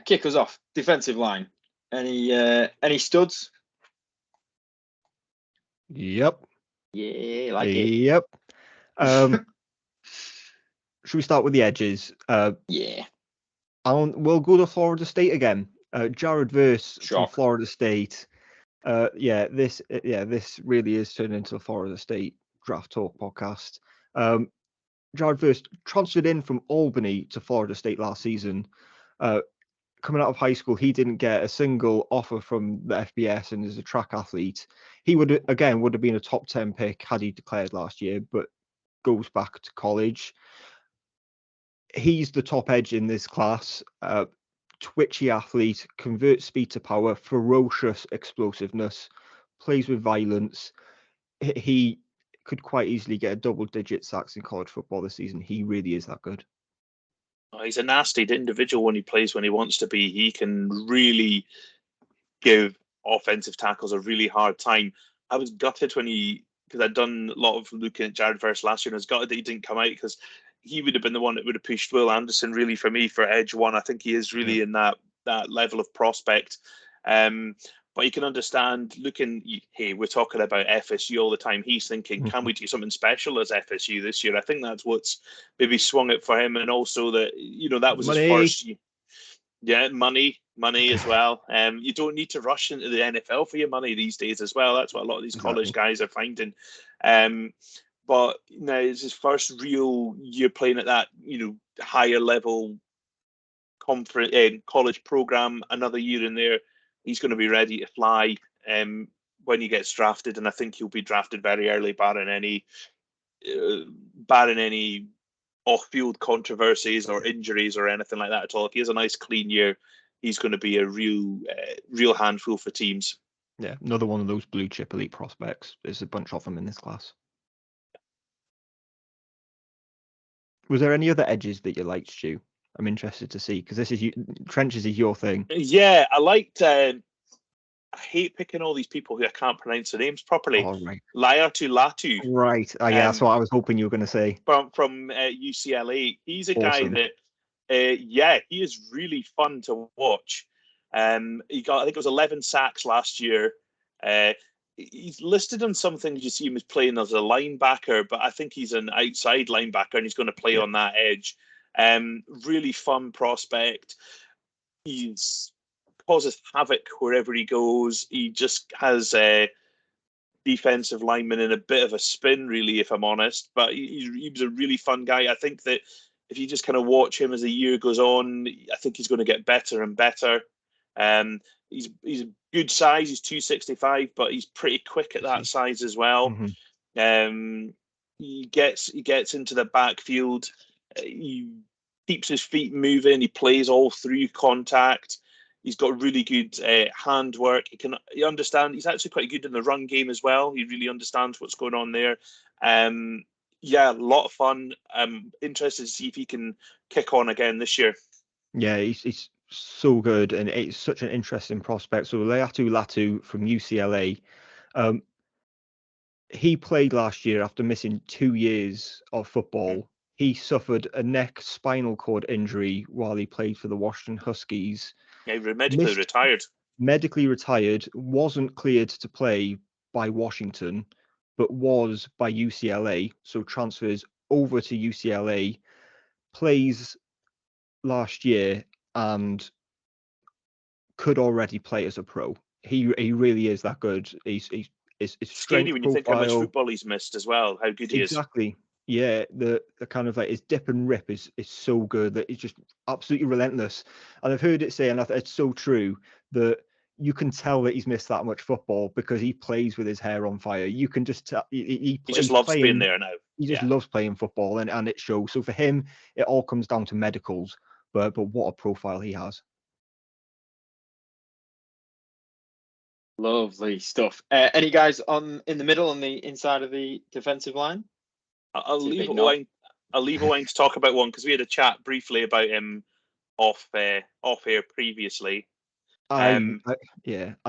kick us off. Defensive line. Any studs? Yep. Yeah, like it. Yep. Should we start with the edges? Yeah. We'll go to Florida State again. Jared Verse from Shock. Florida State. This really is turning into a Florida State draft talk podcast. Jared Verse transferred in from Albany to Florida State last season. Coming out of high school, he didn't get a single offer from the FBS, and as a track athlete, he would have been a top 10 pick had he declared last year, but goes back to college. He's the top edge in this class. Twitchy athlete, converts speed to power, ferocious explosiveness, plays with violence. He could quite easily get a double-digit sacks in college football this season. He really is that good. Oh, he's a nasty individual when he plays when he wants to be. He can really give offensive tackles a really hard time. I was gutted because I'd done a lot of looking at Jared Verse last year, and I was gutted that he didn't come out because he would have been the one that would have pushed Will Anderson really for me for edge one. I think he is really in that level of prospect. But you can understand hey, we're talking about FSU all the time. He's thinking, can we do something special as FSU this year? I think that's what's maybe swung it for him. And also that, that was his first year. Yeah, money as well. You don't need to rush into the NFL for your money these days as well. That's what a lot of these college guys are finding. But it's his first real year playing at that, higher level college program. Another year in there, he's going to be ready to fly when he gets drafted, and I think he'll be drafted very early, barring any off-field controversies or injuries or anything like that at all. If he has a nice clean year, he's going to be a real handful for teams. Yeah, another one of those blue chip elite prospects. There's a bunch of them in this class. Was there any other edges that you liked, Stu? I'm interested to see, because trenches is your thing. Yeah, I liked. I hate picking all these people who I can't pronounce their names properly. Oh, right. Laiatu Latu. Right. That's what I was hoping you were going to say. From UCLA. He's a awesome guy that, he is really fun to watch. He got, I think it was 11 sacks last year. He's listed on some things you see him as playing as a linebacker, but I think he's an outside linebacker and he's going to play on that edge. Really fun prospect. He's causes havoc wherever he goes. He just has a defensive lineman in a bit of a spin, really, if I'm honest. But he was a really fun guy. I think that if you just kind of watch him as the year goes on, I think he's going to get better and better. He's a good size. He's 265, but he's pretty quick at that size as well. Mm-hmm. He gets into the backfield. He keeps his feet moving. He plays all through contact. He's got really good handwork. He understands. He's actually quite good in the run game as well. He really understands what's going on there. A lot of fun. I'm interested to see if he can kick on again this year. Yeah, he's so good, and it's such an interesting prospect. So Laiatu Latu from UCLA, he played last year after missing 2 years of football. He suffered a neck spinal cord injury while he played for the Washington Huskies. Yeah, he medically retired, wasn't cleared to play by Washington, but was by UCLA, so transfers over to UCLA, plays last year, and could already play as a pro. He really is that good. He's scary when you think how much football he's missed as well, how good he is. Exactly. Yeah, the kind of like his dip and rip is so good that he's just absolutely relentless. And I've heard it say, and it's so true, that you can tell that he's missed that much football because he plays with his hair on fire. You can just tell he just loves being there now. He just loves playing football, and it shows. So for him, it all comes down to medicals. But what a profile he has. Lovely stuff. Any guys in the middle on the inside of the defensive line? I'll leave Owain to talk about one because we had a chat briefly about him off air previously. I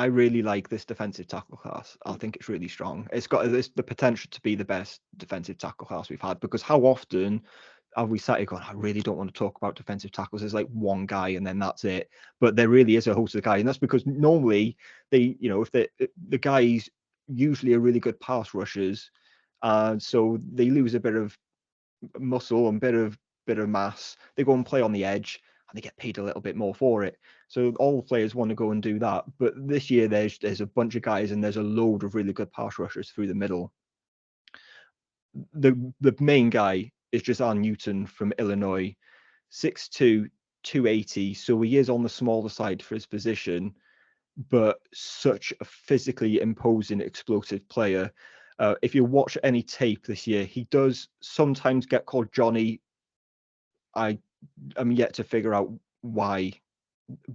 really like this defensive tackle class. I think it's really strong. It's got the potential to be the best defensive tackle class we've had, because how often we sat here going, I really don't want to talk about defensive tackles. There's like one guy and then that's it. But there really is a host of guys. And that's because normally if the guys usually are really good pass rushers. And so they lose a bit of muscle and bit of mass. They go and play on the edge and they get paid a little bit more for it. So all players want to go and do that. But this year there's a bunch of guys and there's a load of really good pass rushers through the middle. The main guy is Jazan Newton from Illinois, 6'2", 280. So he is on the smaller side for his position, but such a physically imposing, explosive player. If you watch any tape this year, he does sometimes get called Johnny. I am yet to figure out why,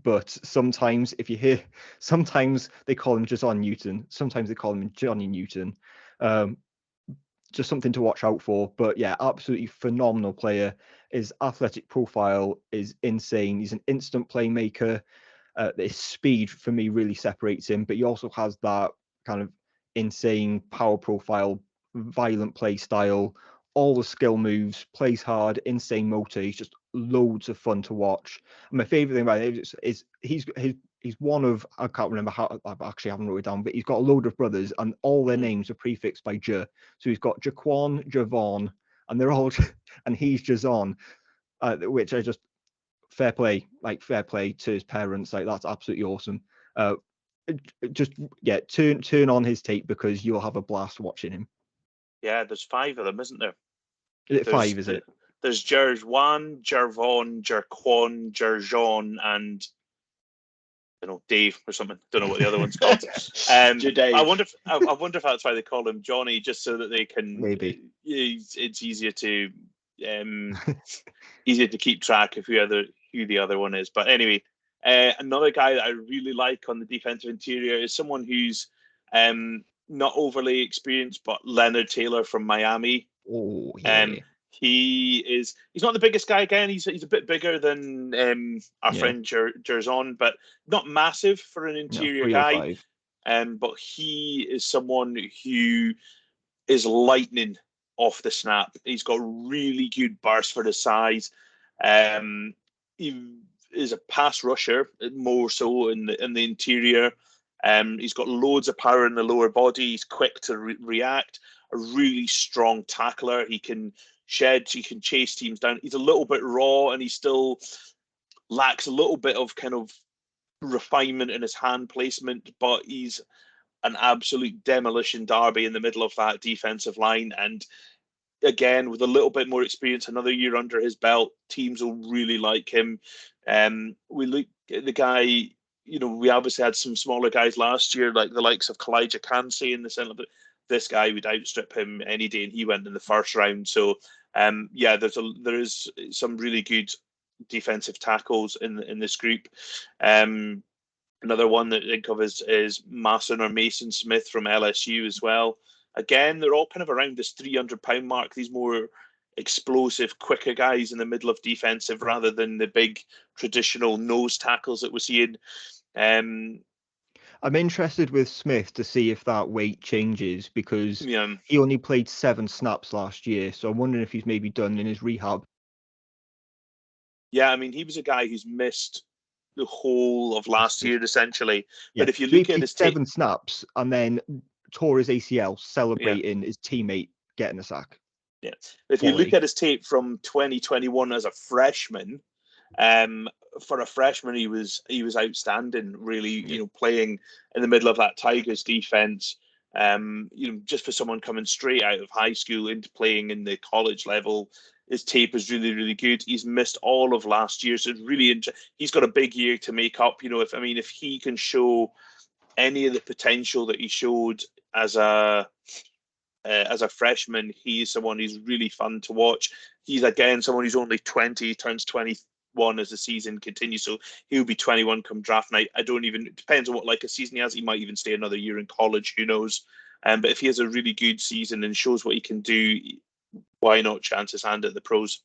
but sometimes sometimes they call him Jazan Newton, sometimes they call him Johnny Newton. Just something to watch out for. But yeah, absolutely phenomenal player. His athletic profile is insane. He's an instant playmaker. His speed for me really separates him, but he also has that kind of insane power profile, violent play style, all the skill moves, plays hard, insane motor. He's just loads of fun to watch. And my favorite thing about him is he's one of, I can't remember how, I actually haven't wrote it down, but he's got a load of brothers and all their names are prefixed by J. So he's got Jaquan, Javon, and they're all, and he's Jazon, which I just, fair play to his parents. Like, that's absolutely awesome. Turn on his tape because you'll have a blast watching him. Yeah, there's 5 of them, isn't there? Is it 5, is it? There's Jervon, Jervon, Jerquan, Jerjon, and I don't know, Dave or something. Don't know what the other one's called. I wonder if that's why they call him Johnny, just so that they can. Maybe it's easier to keep track of who the other one is. But anyway, another guy that I really like on the defensive interior is someone who's not overly experienced, but Leonard Taylor from Miami. Oh yeah. He's not the biggest guy again. He's a bit bigger than our friend Jerzon, but not massive for an interior guy. But he is someone who is lightning off the snap. He's got really good burst for the size. He is a pass rusher, more so in the interior. He's got loads of power in the lower body. He's quick to react. A really strong tackler. He can shed. He can chase teams down. He's a little bit raw, and he still lacks a little bit of kind of refinement in his hand placement. But he's an absolute demolition derby in the middle of that defensive line. And again, with a little bit more experience, another year under his belt, teams will really like him. We look at the guy. We obviously had some smaller guys last year, like the likes of Kalijah Kancey in the center, but this guy would outstrip him any day, and he went in the first round. So, there is some really good defensive tackles in this group. Another one that I think of is Mason Smith from LSU as well. Again, they're all kind of around this 300-pound mark. These more explosive, quicker guys in the middle of defensive rather than the big traditional nose tackles that we're seeing. I'm interested with Smith to see if that weight changes because he only played 7 snaps last year. So I'm wondering if he's maybe done in his rehab. Yeah, I mean, he was a guy who's missed the whole of last year, essentially. Yeah. But if you look at his 7 snaps and then tore his ACL celebrating his teammate getting a sack. Yeah. If you look at his tape from 2021 as a freshman, for a freshman, he was outstanding, really, playing in the middle of that Tigers defense. Just for someone coming straight out of high school into playing in the college level, his tape is really, really good. He's missed all of last year, so it's really he's got a big year to make up. If he can show any of the potential that he showed as a freshman, he's someone who's really fun to watch. He's again someone who's only 20, turns 21 as the season continues, so he'll be 21 come draft night. It depends on what a season he has. He might even stay another year in college, who knows. But if he has a really good season and shows what he can do, why not chance his hand at the pros?